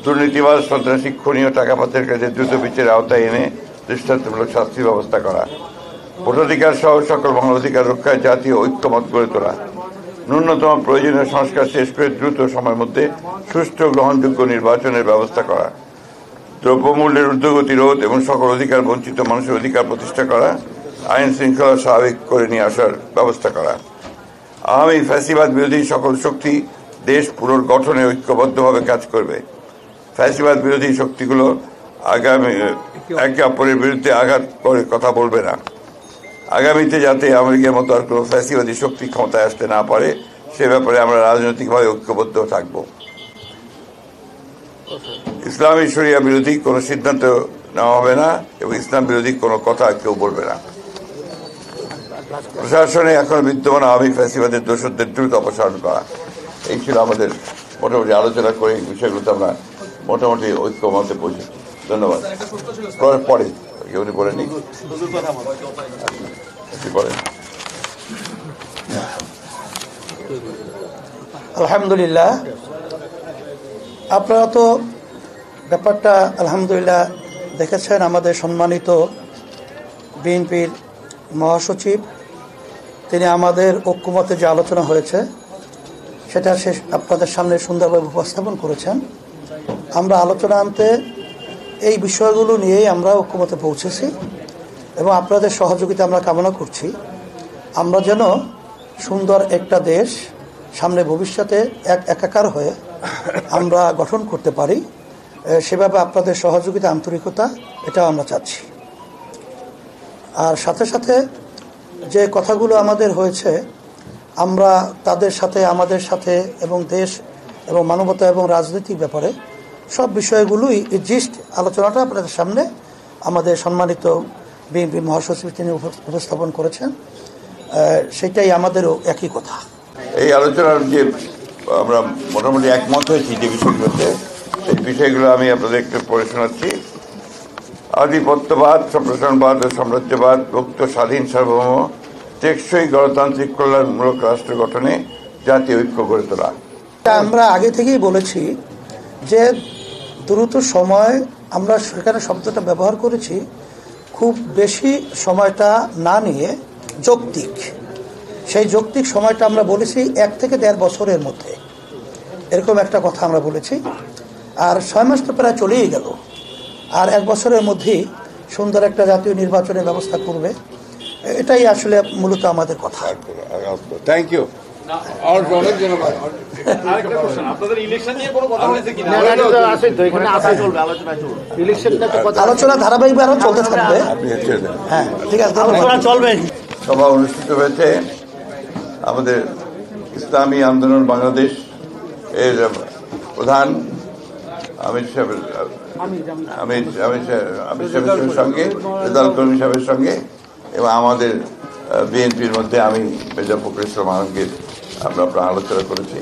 দুর্নীতিবাজ সন্ত্রাসী খুনি ও টাকা পাচারকারীদের দ্রুত বিচারের আওতায় এনে দৃষ্টান্তমূলক শাস্তির ব্যবস্থা করা, ভোটাধিকার সহ সকল মানবাধিকার রক্ষায় জাতীয় ঐক্যমত গড়ে তোলা, ন্যূনতম প্রয়োজনীয় সংস্কার শেষ করে দ্রুত সময়ের মধ্যে সুষ্ঠু গ্রহণযোগ্য নির্বাচনের ব্যবস্থা করা, দ্রব্যমূল্যের ঊর্ধ্বগতি রোধ এবং সকল অধিকার বঞ্চিত মানুষের অধিকার প্রতিষ্ঠা করা, আইন শৃঙ্খলা স্বাভাবিক করে নিয়ে আসার ব্যবস্থা করা। আওয়ামী ফ্যাসিবাদ বিরোধী সকল শক্তি দেশ পুনর্গঠনে ঐক্যবদ্ধভাবে কাজ করবে। ফ্যাসিবাদ বিরোধী শক্তিগুলো আগামী একে অপরের বিরুদ্ধে আঘাত করে কথা বলবে না। আগামীতে যাতে আমেরিকার মতো আর কোনো ফ্যাসিবাদী শক্তি ক্ষমতায় আসতে না পারে সে ব্যাপারে আমরা রাজনৈতিকভাবে ঐক্যবদ্ধ থাকব। ইসলামী শরিয়া বিরোধী কোনো সিদ্ধান্ত নেওয়া হবে না এবং ইসলাম বিরোধী কোনো কথা কেউ বলবে না। প্রশাসনে এখন বিদ্যমান আওয়ামী ফ্যাসিবাদের দোষরদের দ্রুত অপসারণ করা। এই ছিল আমাদের মোটামুটি আলোচনা করে এই বিষয়গুলোতে আমরা মোটামুটি ঐক্যমতে পৌঁছেছি। ধন্যবাদ। পরে উনি বলেনি পরে। আলহামদুলিল্লাহ, আপনারা তো ব্যাপারটা আলহামদুলিল্লাহ দেখেছেন। আমাদের সম্মানিত বিএনপির মহাসচিব তিনি আমাদের ঐক্যমতে যে আলোচনা হয়েছে সেটা আপনাদের সামনে সুন্দরভাবে উপস্থাপন করেছেন। আমরা আলোচনা আনতে এই বিষয়গুলো নিয়েই আমরা ঐক্যমতে পৌঁছেছি এবং আপনাদের সহযোগিতা আমরা কামনা করছি। আমরা যেন সুন্দর একটা দেশ সামনে ভবিষ্যতে একাকার হয়ে আমরা গঠন করতে পারি, সেভাবে আপনাদের সহযোগিতা আন্তরিকতা এটাও আমরা চাচ্ছি। আর সাথে সাথে যে কথাগুলো আমাদের হয়েছে আমরা তাদের সাথে আমাদের সাথে এবং দেশ এবং মানবতা এবং রাজনৈতিক ব্যাপারে সব বিষয়গুলোই জিস্ট আলোচনাটা আপনাদের সামনে আমাদের সম্মানিত বিএনপি মহাসচিব তিনি উপস্থাপন করেছেন। সেটাই আমাদেরও একই কথা। এই আলোচনার যে আমরা মোটামুটি একমত হয়েছি যে বিষয়গুলোতে, এই বিষয়গুলো আমি আপনাদের একটু পড়ে শোনাচ্ছি। আধিপত্যবাদ, সম্প্রসারণবাদ ও সাম্রাজ্যবাদ, মুক্ত স্বাধীন সার্বভৌম টেকসই গণতান্ত্রিক কল্যাণমূলক রাষ্ট্র গঠনে জাতীয় ঐক্য গড়ে তোলা। আমরা আগে থেকেই বলেছি যে দ্রুত সময়, আমরা সেখানে শব্দটা ব্যবহার করেছি, খুব বেশি সময়টা না নিয়ে যৌক্তিক, সেই যৌক্তিক সময়টা আমরা বলেছি 1 থেকে 1.5 বছরের মধ্যে, এরকম একটা কথা আমরা বলেছি। আর 6 মাস তো প্রায় চলেই গেল, আর 1 বছরের মধ্যেই সুন্দর একটা জাতীয় নির্বাচনের ব্যবস্থা করবে, এটাই আসলে মূলত আমাদের কথা। Thank you. আলোচনা ধারাবাহিক আরো চলতে থাকবে। হ্যাঁ, ঠিক আছে, চলবে। সভা অনুষ্ঠিত হয়েছে আমাদের ইসলামী আন্দোলন বাংলাদেশ এর প্রধান আমির সাহেবের সঙ্গে, রেজাল কর্মী সাহেবের সঙ্গে এবং আমাদের বিএনপির মধ্যে আমি মির্জা ফখরুল ইসলাম আলমগীর আমরা আলোচনা করেছি।